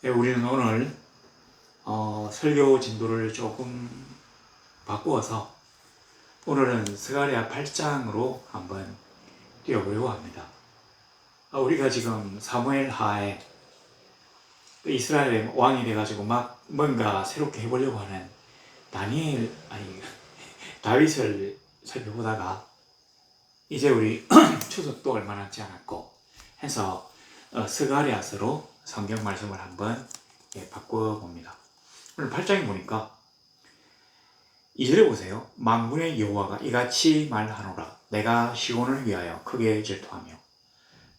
예, 우리는 오늘 설교 진도를 조금 바꾸어서 오늘은 스가랴 8장으로 한번 뛰어보려고 합니다. 우리가 지금 사무엘 하에 이스라엘의 왕이 돼가지고 막 뭔가 새롭게 해보려고 하는 다윗을 살펴보다가 이제 우리 추석도 얼마 남지 않았고 해서 스가랴서로 성경 말씀을 한번 바꿔봅니다. 오늘 8장에 보니까 2절에 보세요. 만군의 여호와가 이같이 말하노라. 내가 시온을 위하여 크게 질투하며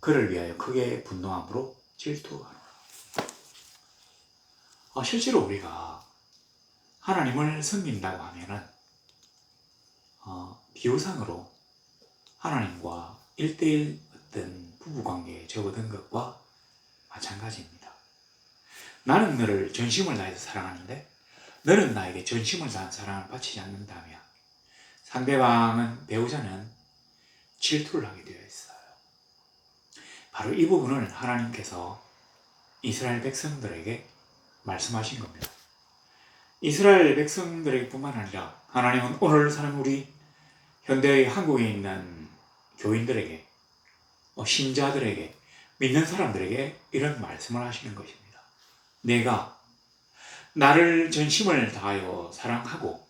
그를 위하여 크게 분노함으로 질투하노라. 실제로 우리가 하나님을 섬긴다고 하면은 비유상으로 하나님과 1대1 어떤 부부관계에 접어든 것과 마찬가지입니다. 나는 너를 전심을 다해서 사랑하는데 너는 나에게 전심을 다한 사랑을 바치지 않는다면 상대방은, 배우자는 질투를 하게 되어 있어요. 바로 이 부분을 하나님께서 이스라엘 백성들에게 말씀하신 겁니다. 이스라엘 백성들에게 뿐만 아니라 하나님은 오늘 사는 우리 현대의 한국에 있는 교인들에게, 신자들에게, 믿는 사람들에게 이런 말씀을 하시는 것입니다. 내가 나를 전심을 다하여 사랑하고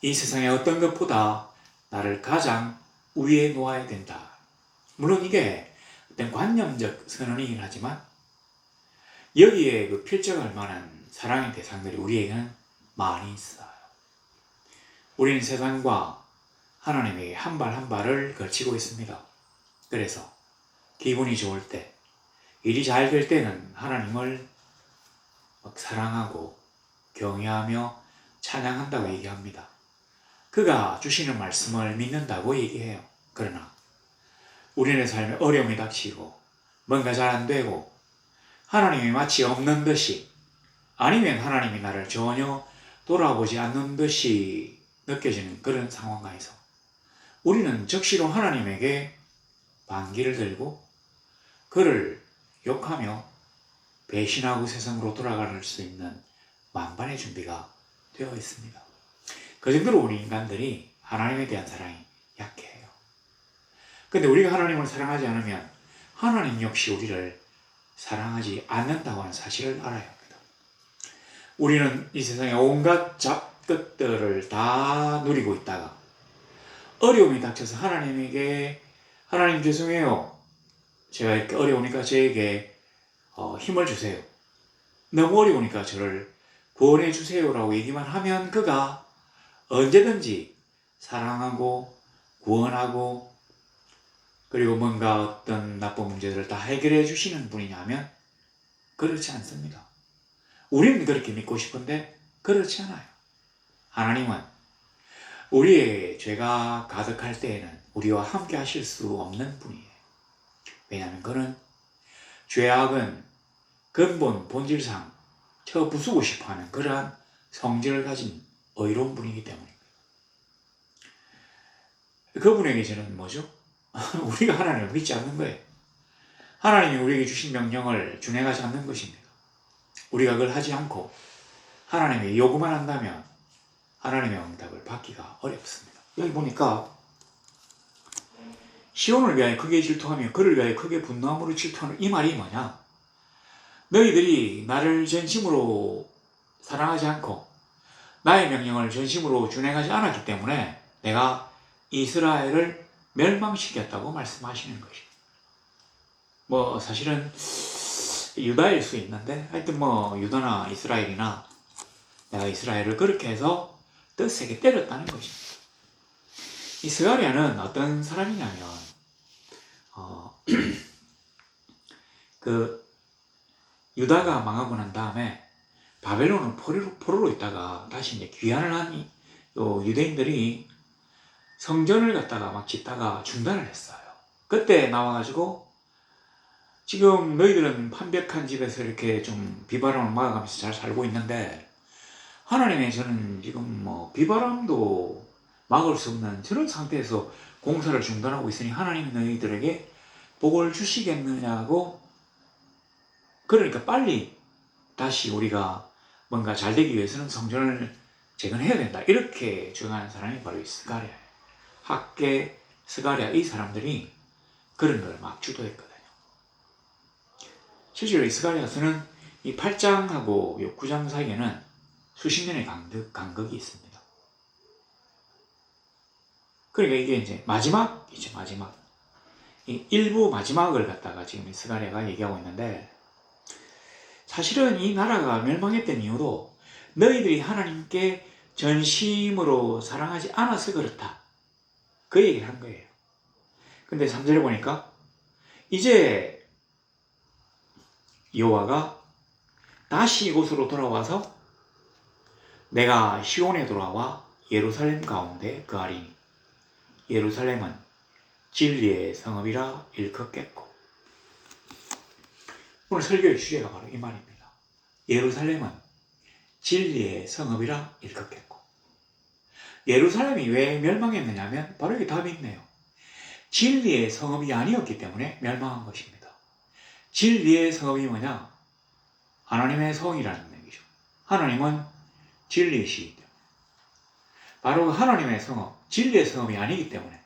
이 세상의 어떤 것보다 나를 가장 위에 놓아야 된다. 물론 이게 어떤 관념적 선언이긴 하지만 여기에 그 필적할 만한 사랑의 대상들이 우리에게는 많이 있어요. 우리는 세상과 하나님에게 한 발 한 발을 걸치고 있습니다. 그래서 기분이 좋을 때, 일이 잘 될 때는 하나님을 사랑하고 경외하며 찬양한다고 얘기합니다. 그가 주시는 말씀을 믿는다고 얘기해요. 그러나 우리의 삶에 어려움이 닥치고 뭔가 잘 안 되고 하나님이 마치 없는 듯이, 아니면 하나님이 나를 전혀 돌아보지 않는 듯이 느껴지는 그런 상황에서 우리는 즉시로 하나님에게 반기를 들고 그를 욕하며 배신하고 세상으로 돌아갈 수 있는 만반의 준비가 되어 있습니다. 그 정도로 우리 인간들이 하나님에 대한 사랑이 약해요. 근데 우리가 하나님을 사랑하지 않으면 하나님 역시 우리를 사랑하지 않는다고 하는 사실을 알아야 합니다. 우리는 이 세상의 온갖 잡것들을 다 누리고 있다가 어려움이 닥쳐서 하나님에게, 하나님 죄송해요, 제가 이렇게 어려우니까 저에게 힘을 주세요, 너무 어려우니까 저를 구원해 주세요라고 얘기만 하면 그가 언제든지 사랑하고 구원하고 그리고 뭔가 어떤 나쁜 문제들을 다 해결해 주시는 분이냐면 그렇지 않습니다. 우리는 그렇게 믿고 싶은데 그렇지 않아요. 하나님은 우리의 죄가 가득할 때에는 우리와 함께 하실 수 없는 분이에요. 왜냐하면 그는 죄악은 근본 본질상 저 부수고 싶어하는 그러한 성질을 가진 의로운 분이기 때문입니다. 그분에게 저는 뭐죠? 우리가 하나님을 믿지 않는 거예요. 하나님이 우리에게 주신 명령을 준행하지 않는 것입니다. 우리가 그걸 하지 않고 하나님의 요구만 한다면 하나님의 응답을 받기가 어렵습니다. 여기 보니까 시온을 위하여 크게 질투하며 그를 위하여 크게 분노함으로 질투하는 이 말이 뭐냐? 너희들이 나를 전심으로 사랑하지 않고 나의 명령을 전심으로 준행하지 않았기 때문에 내가 이스라엘을 멸망시켰다고 말씀하시는 것입니다. 사실은 유다일 수 있는데 하여튼 유다나 이스라엘이나 내가 이스라엘을 그렇게 해서 뜻세게 때렸다는 것입니다. 이 스가랴는 어떤 사람이냐면 유다가 망하고 난 다음에 바벨론은 포로로 있다가 다시 이제 귀환을 한 유대인들이 성전을 갖다가 막 짓다가 중단을 했어요. 그때 나와가지고 지금 너희들은 판벽한 집에서 이렇게 좀 비바람을 막아가면서 잘 살고 있는데 하나님의 저는 지금 비바람도 막을 수 없는 저런 상태에서 공사를 중단하고 있으니 하나님이 너희들에게 복을 주시겠느냐고, 그러니까 빨리 다시 우리가 뭔가 잘 되기 위해서는 성전을 재건해야 된다. 이렇게 주장하는 사람이 바로 이 스가랴예요. 학계, 스가랴 이 사람들이 그런 걸 막 주도했거든요. 실제로 이 스가랴서는 이 8장하고 9장 사이에는 수십 년의 간극이 있습니다. 그러니까 이게 이제 마지막이죠, 마지막. 이 일부 마지막을 갖다가 지금 이 스가랴가 얘기하고 있는데, 사실은 이 나라가 멸망했던 이유도 너희들이 하나님께 전심으로 사랑하지 않아서 그렇다. 그 얘기를 한 거예요. 근데 3절에 보니까 이제 여호와가 다시 이곳으로 돌아와서 내가 시온에 돌아와 예루살렘 가운데 거하리니 예루살렘은 진리의 성읍이라 일컫겠고. 오늘 설교의 주제가 바로 이 말입니다. 예루살렘은 진리의 성읍이라 일컫겠고. 예루살렘이 왜 멸망했느냐면 바로 여기 답이 있네요. 진리의 성읍이 아니었기 때문에 멸망한 것입니다. 진리의 성읍이 뭐냐? 하나님의 성이라는 얘기죠. 하나님은 진리이시기 때문에. 바로 하나님의 성읍, 진리의 성읍이 아니기 때문에.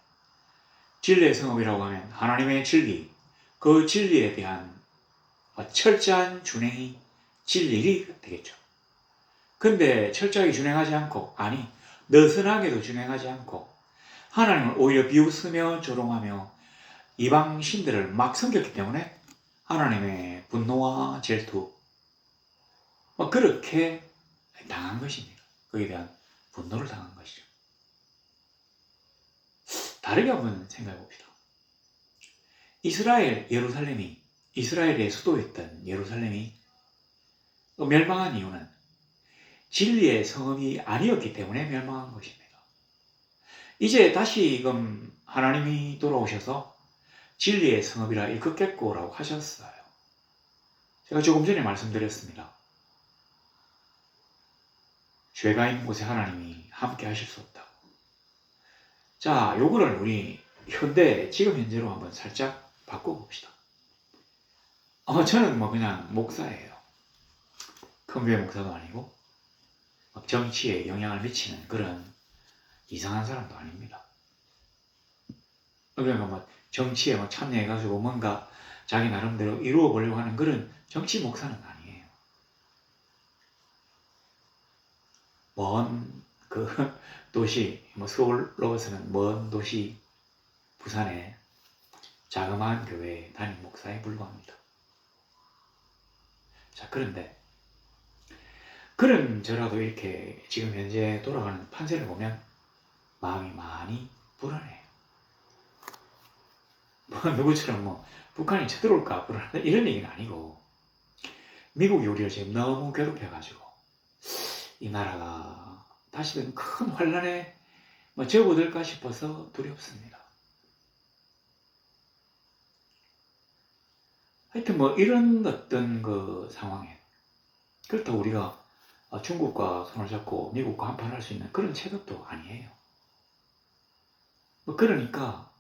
진리의 성읍이라고 하면 하나님의 진리, 그 진리에 대한 철저한 준행이 진리가 되겠죠. 근데 철저하게 준행하지 않고, 아니 느슨하게도 준행하지 않고 하나님을 오히려 비웃으며 조롱하며 이방 신들을 막 섬겼기 때문에 하나님의 분노와 질투, 그렇게 당한 것입니다. 거기에 대한 분노를 당한 것이죠. 다르게 한번 생각해 봅시다. 예루살렘이 이스라엘의 수도였던 예루살렘이 멸망한 이유는 진리의 성읍이 아니었기 때문에 멸망한 것입니다. 이제 다시금 하나님이 돌아오셔서 진리의 성읍이라 일컫겠고라고 하셨어요. 제가 조금 전에 말씀드렸습니다. 죄가 있는 곳에 하나님이 함께 하실 수 없다고. 자, 요거를 우리 지금 현재로 한번 살짝 바꿔봅시다. 저는 그냥 목사예요. 큰 교회 목사도 아니고 정치에 영향을 미치는 그런 이상한 사람도 아닙니다. 그러니까 정치에 참여해가지고 뭔가 자기 나름대로 이루어보려고 하는 그런 정치 목사는 아니에요. 먼 도시, 서울로서는 먼 도시 부산의 자그마한 교회 담임 목사에 불과합니다. 자, 그런데 그런 저라도 이렇게 지금 현재 돌아가는 판세를 보면 마음이 많이 불안해요. 누구처럼 북한이 쳐들어올까 불안하다 이런 얘기는 아니고, 미국이 우리를 지금 너무 괴롭혀가지고 이 나라가 다시는 큰 환란에 접어들까 싶어서 두렵습니다. 하여튼 이런 어떤 상황에, 그렇다고 우리가 중국과 손을 잡고 미국과 한판할 수 있는 그런 체급도 아니에요. 그러니까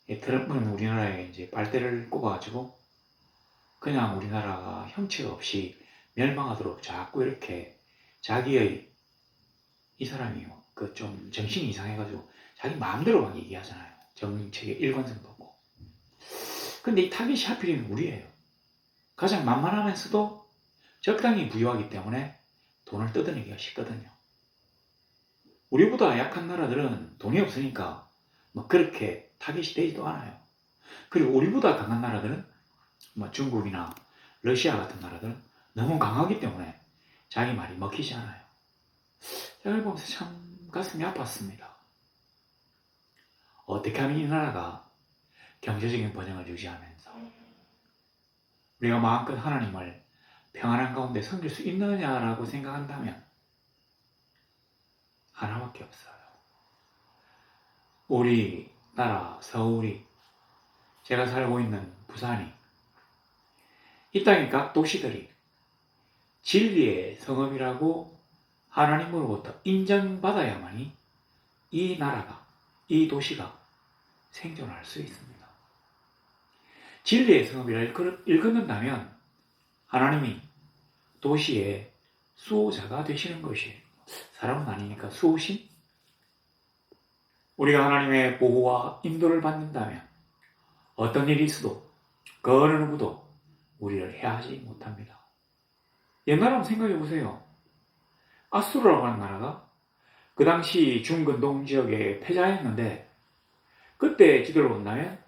트럼프는 우리나라에 이제 빨대를 꼽아가지고 그냥 우리나라가 형체 없이 멸망하도록 자꾸 이렇게 자기의, 이 사람이요, 좀 정신이 이상해가지고 자기 마음대로 막 얘기하잖아요. 정책에 일관성도 없고. 근데 이 타깃이 하필이면 우리예요. 가장 만만하면서도 적당히 부유하기 때문에 돈을 뜯어내기가 쉽거든요. 우리보다 약한 나라들은 돈이 없으니까 그렇게 타깃이 되지도 않아요. 그리고 우리보다 강한 나라들은 중국이나 러시아 같은 나라들은 너무 강하기 때문에 자기 말이 먹히지 않아요. 제가 보면서 참 가슴이 아팠습니다. 어떻게 하면 이 나라가 경제적인 번영을 유지하면서 우리가 마음껏 하나님을 평안한 가운데 섬길 수 있느냐라고 생각한다면 하나밖에 없어요. 우리나라 서울이, 제가 살고 있는 부산이, 이 땅의 각 도시들이 진리의 성읍이라고 하나님으로부터 인정받아야만이 이 나라가, 이 도시가 생존할 수 있습니다. 진리의 성읍이라 일컫는다면 하나님이 도시의 수호자가 되시는 것이에요. 사람은 아니니까 수호신? 우리가 하나님의 보호와 인도를 받는다면 어떤 일이 있어도 그 어느 누구도 우리를 해하지 못합니다. 옛날 한번 생각해 보세요. 아수르라고 하는 나라가 그 당시 중근동 지역에 패자였는데 그때 지도를 본다면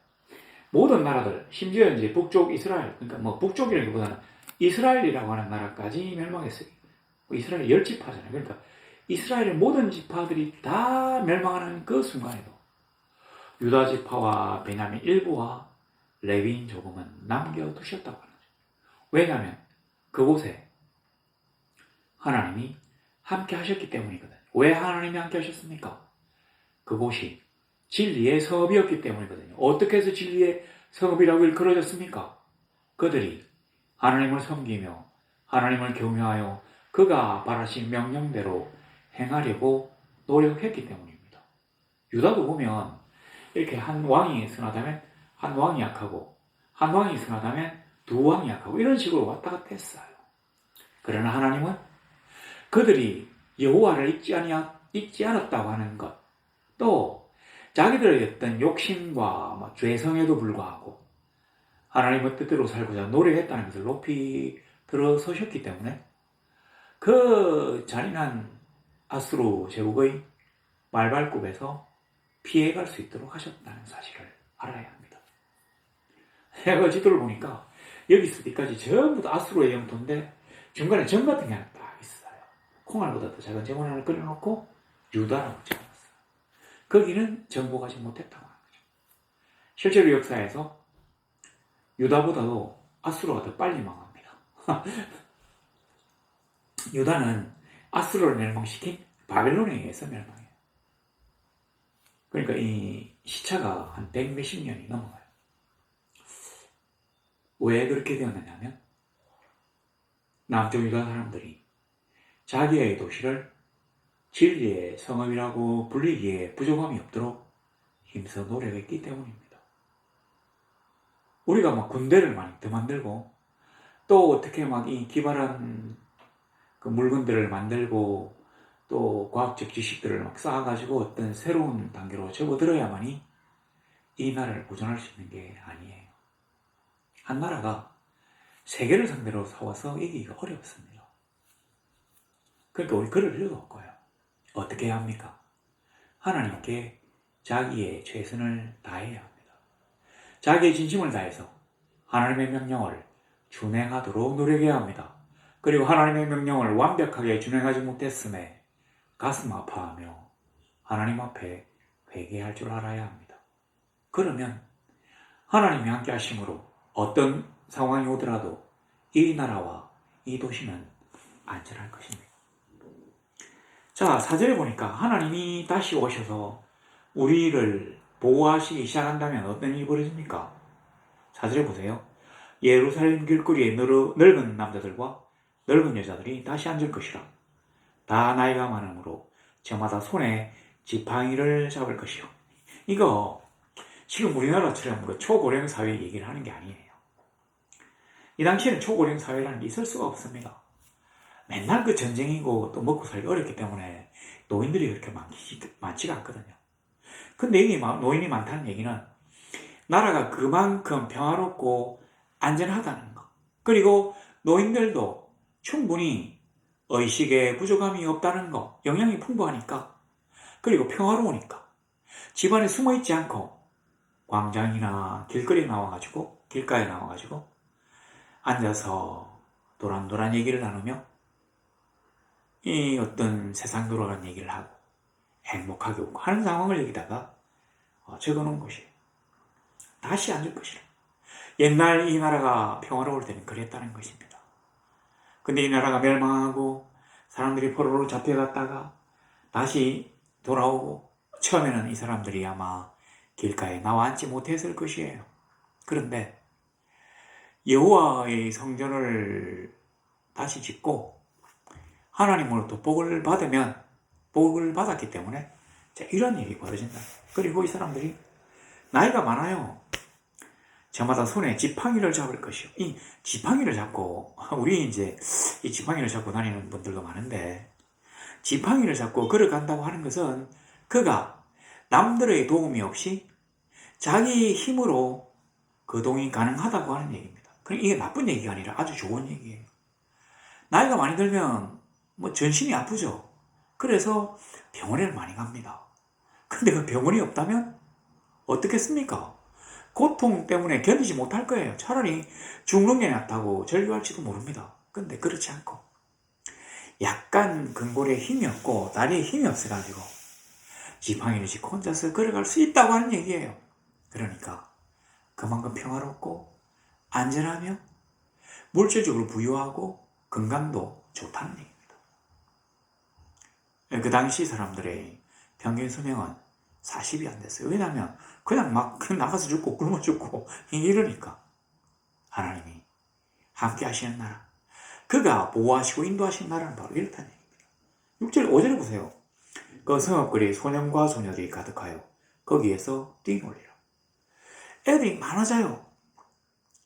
모든 나라들, 심지어 이제 북쪽 이스라엘, 그러니까 뭐 북쪽이라기보다는 이스라엘이라고 하는 나라까지 멸망했어요. 이스라엘 10지파잖아요. 그러니까 이스라엘의 모든 지파들이 다 멸망하는 그 순간에도 유다 지파와 베냐민 일부와 레위인 조금은 남겨두셨다고 하는 거죠. 왜냐하면 그곳에 하나님이 함께 하셨기 때문이거든요. 왜 하나님이 함께 하셨습니까? 그곳이 진리의 성읍이었기 때문이거든요. 어떻게 해서 진리의 성읍이라고 일컬어졌습니까? 그들이 하나님을 섬기며 하나님을 경외하여 그가 바라신 명령대로 행하려고 노력했기 때문입니다. 유다도 보면 이렇게 한 왕이 승하다면 한 왕이 약하고 한 왕이 승하다면 두 왕이 약하고 이런 식으로 왔다 갔다 했어요. 그러나 하나님은 그들이 여호와를 잊지 않았다고 하는 것, 또 자기들의 어떤 욕심과 죄성에도 불구하고 하나님의 뜻대로 살고자 노력했다는 것을 높이 들어서셨기 때문에 그 잔인한 아수르 제국의 말발굽에서 피해갈 수 있도록 하셨다는 사실을 알아야 합니다. 내가 지도를 보니까 여기서 어디까지 전부 다 아수르의 영토인데 중간에 점 같은 게 하나 딱 있어요. 콩알보다 더 작은 점 하나를 그려놓고 유다라고 적어놨어요. 거기는 정복하지 못했다고 하는 거죠. 실제로 역사에서 유다보다도 아수르가 더 빨리 망합니다. 유다는 아수르를 멸망시킨 바벨론에 의해서 멸망해요. 그러니까 이 시차가 한 100몇십 년이 넘어가요. 왜 그렇게 되었느냐면 남쪽 유다 사람들이 자기의 도시를 진리의 성읍이라고 불리기에 부족함이 없도록 힘써 노력했기 때문입니다. 우리가 막 군대를 많이 더 만들고 또 어떻게 막 이 기발한 그 물건들을 만들고 또 과학적 지식들을 막 쌓아가지고 어떤 새로운 단계로 접어들어야만이 이 나라를 보존할 수 있는 게 아니에요. 한 나라가 세계를 상대로 싸워서 이기기가 어렵습니다. 그러니까 우리 그럴 필요도 없고요. 어떻게 해야 합니까? 하나님께 자기의 최선을 다해야 합니다. 자기의 진심을 다해서 하나님의 명령을 준행하도록 노력해야 합니다. 그리고 하나님의 명령을 완벽하게 준행하지 못했음에 가슴 아파하며 하나님 앞에 회개할 줄 알아야 합니다. 그러면 하나님이 함께 하심으로 어떤 상황이 오더라도 이 나라와 이 도시는 안전할 것입니다. 자, 4절에 보니까 하나님이 다시 오셔서 우리를 보호하시기 시작한다면 어떤 일이 벌어집니까? 4절에 보세요. 예루살렘 길거리에 늙은 남자들과 늙은 여자들이 다시 앉을 것이라. 다 나이가 많으므로 저마다 손에 지팡이를 잡을 것이요. 이거 지금 우리나라처럼 초고령 사회 얘기를 하는 게 아니에요. 이 당시에는 초고령 사회라는 게 있을 수가 없습니다. 맨날 그 전쟁이고 또 먹고 살기 어렵기 때문에 노인들이 그렇게 많지가 않거든요. 근데 여기 노인이 많다는 얘기는 나라가 그만큼 평화롭고 안전하다는 거. 그리고 노인들도 충분히 의식에 부족함이 없다는 거. 영양이 풍부하니까. 그리고 평화로우니까. 집안에 숨어있지 않고 광장이나 길거리에 나와가지고 길가에 나와가지고 앉아서 도란도란 얘기를 나누며 이 어떤 세상 돌아가는 얘기를 하고 행복하게 웃고 하는 상황을 여기다가 적어놓은 것이에요. 다시 앉을 것이라. 옛날 이 나라가 평화로울 때는 그랬다는 것입니다. 근데 이 나라가 멸망하고 사람들이 포로로 잡혀갔다가 다시 돌아오고 처음에는 이 사람들이 아마 길가에 나와 앉지 못했을 것이에요. 그런데 여호와의 성전을 다시 짓고 하나님으로부터 복을 받으면 복을 받았기 때문에 이런 일이 벌어진다. 그리고 이 사람들이 나이가 많아요. 저마다 손에 지팡이를 잡을 것이요. 이 지팡이를 잡고, 우리 이제 이 지팡이를 잡고 다니는 분들도 많은데, 지팡이를 잡고 걸어간다고 하는 것은 그가 남들의 도움이 없이 자기 힘으로 거동이 가능하다고 하는 얘기입니다. 그럼 이게 나쁜 얘기가 아니라 아주 좋은 얘기예요. 나이가 많이 들면 뭐 전신이 아프죠. 그래서 병원에 많이 갑니다. 근데 그 병원이 없다면 어떻겠습니까? 고통 때문에 견디지 못할 거예요. 차라리 죽는 게 낫다고 절규할지도 모릅니다. 근데 그렇지 않고 약간 근골에 힘이 없고 다리에 힘이 없어가지고 지팡이를 짚고 혼자서 걸어갈 수 있다고 하는 얘기예요. 그러니까 그만큼 평화롭고 안전하며 물질적으로 부유하고 건강도 좋다는 얘기입니다. 그 당시 사람들의 평균 수명은 40이 안 됐어요. 왜냐하면 그냥 막 나가서 죽고 굶어 죽고 이러니까 하나님이 함께 하시는 나라, 그가 보호하시고 인도하시는 나라는 바로 이렇다는 얘기입니다. 6절 5절에 보세요. 그 성읍거리에 소년과 소녀들이 가득하여 거기에서 뛰놀리라. 애들이 많아져요.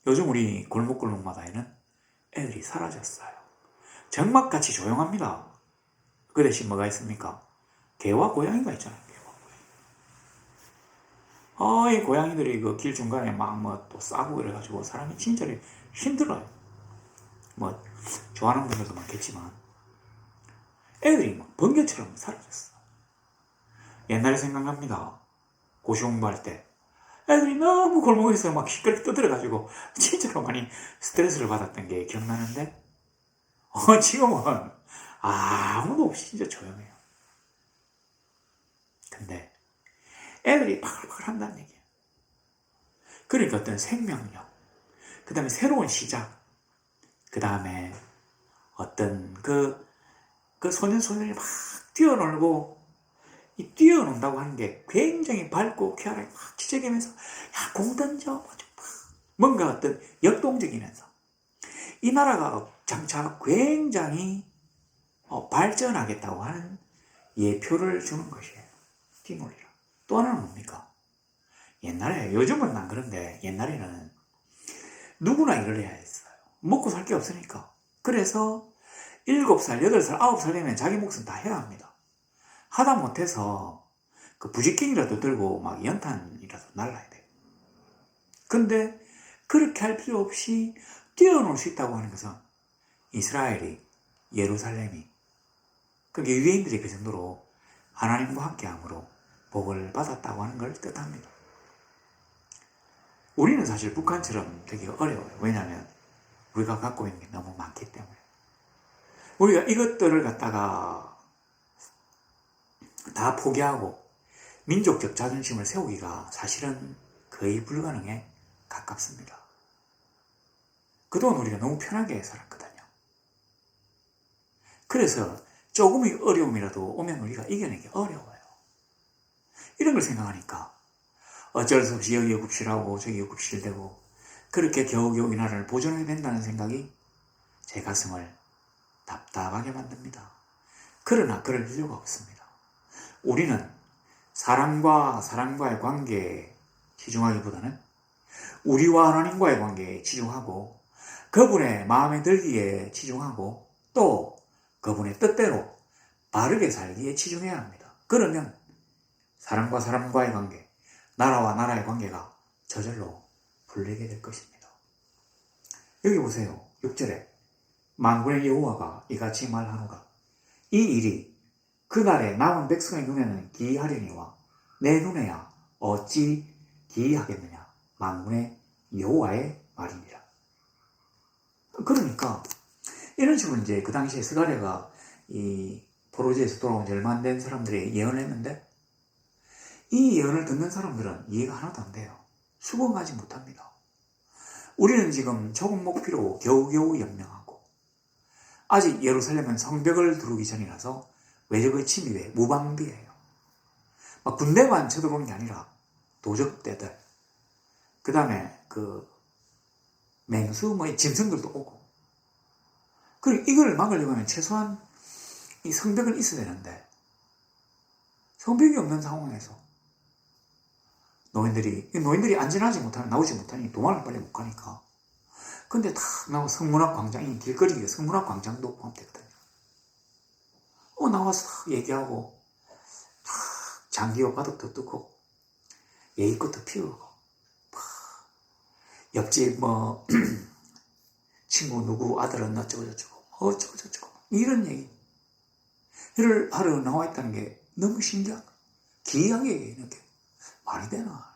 요즘 우리 골목골목마다에는 애들이 사라졌어요. 정막같이 조용합니다. 그 대신 뭐가 있습니까? 개와 고양이가 있잖아요. 이 고양이들이 그 길 중간에 막 뭐 또 싸고 그래가지고 사람이 진짜 힘들어요. 뭐 좋아하는 분들도 많겠지만 애들이 막 번개처럼 사라졌어. 옛날에 생각납니다. 고시 공부할 때 애들이 너무 골목에서 막 시끄럽게 떠들어가지고 진짜로 많이 스트레스를 받았던 게 기억나는데 지금은 아무도 없이 진짜 조용해요. 근데 애들이 파글파글 한다는 얘기예요. 그러니까 어떤 생명력, 그 다음에 새로운 시작, 그 다음에 어떤 그 소년소년이 막 뛰어놀고, 이 뛰어논다고 하는 게 굉장히 밝고 쾌활하게 막 지저귀면서 야, 공 던져, 뭔가 어떤 역동적이면서 이 나라가 장차 굉장히 발전하겠다고 하는 예표를 주는 것이에요. 뛰놀리라. 또 하나는 뭡니까? 옛날에, 요즘은 안 그런데 옛날에는 누구나 일을 해야 했어요. 먹고 살 게 없으니까. 그래서 7살, 8살, 9살 되면 자기 몫은 다 해야 합니다. 하다 못해서 그 부직갱이라도 들고 막 연탄이라도 날라야 돼요. 근데 그렇게 할 필요 없이 뛰어놀 수 있다고 하는 것은 이스라엘이, 예루살렘이, 그게 유대인들이 그 정도로 하나님과 함께함으로 복을 받았다고 하는 걸 뜻합니다. 우리는 사실 북한처럼 되게 어려워요. 왜냐하면 우리가 갖고 있는 게 너무 많기 때문에. 우리가 이것들을 갖다가 다 포기하고 민족적 자존심을 세우기가 사실은 거의 불가능에 가깝습니다. 그동안 우리가 너무 편하게 살았거든요. 그래서 조금의 어려움이라도 오면 우리가 이겨내기 어려워요. 이런 걸 생각하니까 어쩔 수 없이 여기 굽실하고 저기 굽실되고 그렇게 겨우겨우 이 나라를 보존해야 된다는 생각이 제 가슴을 답답하게 만듭니다. 그러나 그럴 필요가 없습니다. 우리는 사람과의 관계에 치중하기보다는 우리와 하나님과의 관계에 치중하고 그분의 마음에 들기에 치중하고 또 그분의 뜻대로 바르게 살기에 치중해야 합니다. 그러면 사람과 사람과의 관계, 나라와 나라의 관계가 저절로 풀리게 될 것입니다. 여기 보세요. 6절에 만군의 여호와가 이같이 말하노라. 이 일이 그날에 남은 백성의 눈에는 기이하려니와 내 눈에야 어찌 기이하겠느냐. 만군의 여호와의 말이니라. 그러니까 이런 식으로 이제 그 당시에 스가랴가 이 포로지에서 돌아온 지 얼마 안 된 사람들이 예언을 했는데 이 예언을 듣는 사람들은 이해가 하나도 안 돼요. 수긍하지 못합니다. 우리는 지금 조금 목피로 겨우겨우 연명하고 아직 예루살렘은 성벽을 두르기 전이라서 외적의 침입에 무방비예요. 막 군대만 쳐들어오는 게 아니라 도적대들, 그 다음에 그 맹수, 짐승들도 오고. 그리고 이걸 막으려고 하면 최소한 이 성벽은 있어야 되는데 성벽이 없는 상황에서 노인들이 안전하지 못하면 나오지 못하니 도망을 빨리 못 가니까. 근데 탁 나와 성문학 광장이 길거리에 성문학 광장도 포함되거든요. 나와서 탁 얘기하고 탁 장기와 바둑도 뜨고 예의꽃도 피우고 옆집 친구 누구 아들은 어쩌고저쩌고 어쩌고저쩌고 이런 얘기를 하러 나와 있다는 게 너무 신기하고 기이하게 이렇게 말이 되나.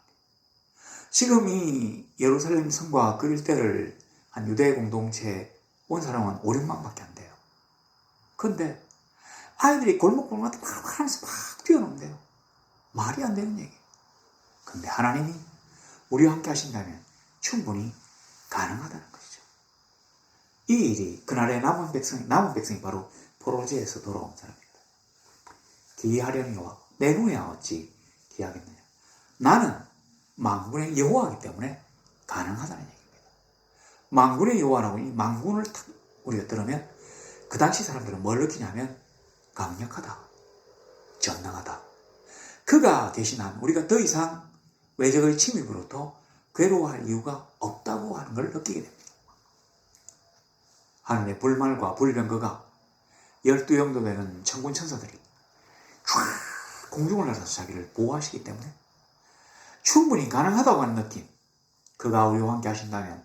지금 이 예루살렘 성과 그 일대를 한 유대 공동체에 온 사람은 5, 6만밖에 안 돼요. 근데 아이들이 골목골목 막 하면서 막 뛰어넘는데요. 말이 안 되는 얘기. 근데 하나님이 우리와 함께 하신다면 충분히 가능하다는 것이죠. 이 일이 그날의 남은 백성이 바로 포로제에서 돌아온 사람입니다. 기이하려니와 내 후에야 어찌 기이하겠느냐. 나는 만군의 여호와이기 때문에 가능하다는 얘기입니다. 만군의 여호와라고 이 만군을 우리가 들으면 그 당시 사람들은 뭘 느끼냐면 강력하다, 전능하다. 그가 대신한 우리가 더 이상 외적의 침입으로부터 괴로워할 이유가 없다고 하는 걸 느끼게 됩니다. 하늘의 불말과 불병거가 12영도 되는 천군 천사들이 쫙 공중을 날아서 자기를 보호하시기 때문에 충분히 가능하다고 하는 느낌. 그가 우리와 함께 하신다면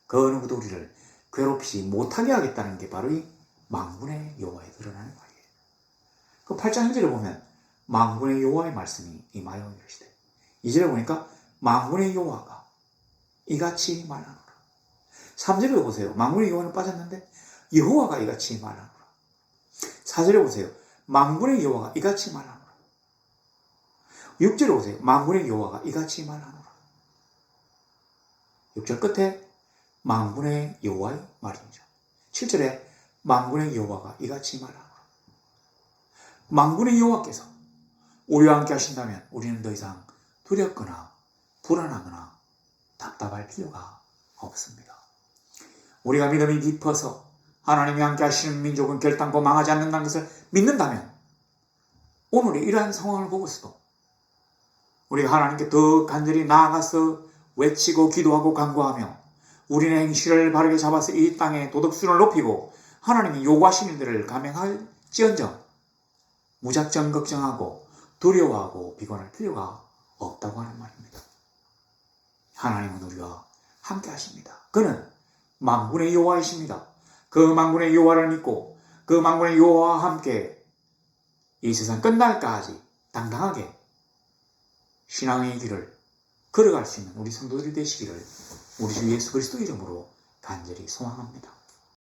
그 어느 누구도 우리를 괴롭히지 못하게 하겠다는 게 바로 이 만군의 여호와에 드러나는 말이에요. 그 8장 1절에 보면 만군의 여호와의 말씀이 임하여 이르시되 2절에 보니까 만군의 여호와가 이같이 말하노라. 3절에 보세요. 만군의 여호와는 빠졌는데 여호와가 이같이 말하노라. 4절에 보세요. 만군의 여호와가 이같이 말하노라. 6절에 보세요. 만군의 여호와가 이같이 말하노라. 6절 끝에 만군의 여호와의 말이죠. 7절에 만군의 여호와가 이같이 말하노라. 만군의 여호와께서 우리와 함께 하신다면 우리는 더 이상 두렵거나 불안하거나 답답할 필요가 없습니다. 우리가 믿음이 깊어서 하나님이 함께 하시는 민족은 결단코 망하지 않는다는 것을 믿는다면 오늘의 이러한 상황을 보고서도 우리가 하나님께 더 간절히 나아가서 외치고 기도하고 간구하며 우리의 행실을 바르게 잡아서 이 땅의 도덕수준을 높이고 하나님이 요구하시는 일들을 감행할지언정 무작정 걱정하고 두려워하고 비관할 필요가 없다고 하는 말입니다. 하나님은 우리와 함께 하십니다. 그는 만군의 여호와이십니다. 그 만군의 여호와를 믿고 그 만군의 여호와와 함께 이 세상 끝날까지 당당하게 신앙의 길을 걸어갈 수 있는 우리 성도들이 되시기를 우리 주 예수 그리스도 이름으로 간절히 소망합니다.